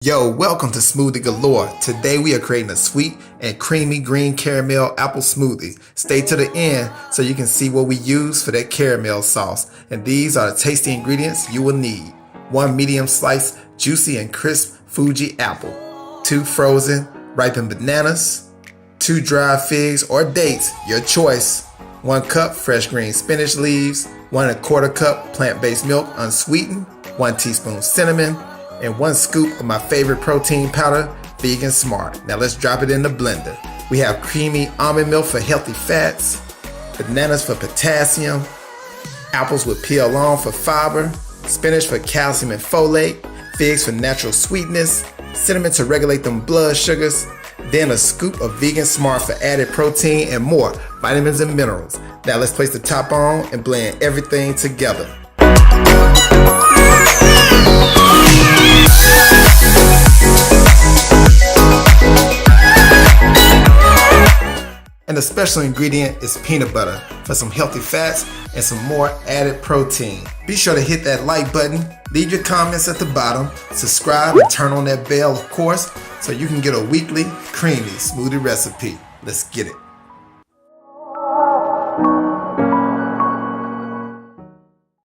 Yo, welcome to Smoothie Galore. Today we are creating a sweet and creamy green caramel apple smoothie. Stay to the end so you can see what we use for that caramel sauce. And these are the tasty ingredients you will need. 1 medium sliced, juicy and crisp Fuji apple. 2 frozen, ripened bananas. 2 dried figs or dates, your choice. 1 cup fresh green spinach leaves. 1 1/4 cup plant-based milk unsweetened. 1 teaspoon cinnamon. And 1 scoop of my favorite protein powder, VeganSmart. Now let's drop it in the blender. We have creamy almond milk for healthy fats, bananas for potassium, apples with peel on for fiber, spinach for calcium and folate, figs for natural sweetness, cinnamon to regulate them blood sugars, then a scoop of VeganSmart for added protein and more vitamins and minerals. Now let's place the top on and blend everything together. And the special ingredient is peanut butter for some healthy fats and some more added protein. Be sure to hit that like button, leave your comments at the bottom, subscribe and turn on that bell, of course, so you can get a weekly creamy smoothie recipe. Let's get it.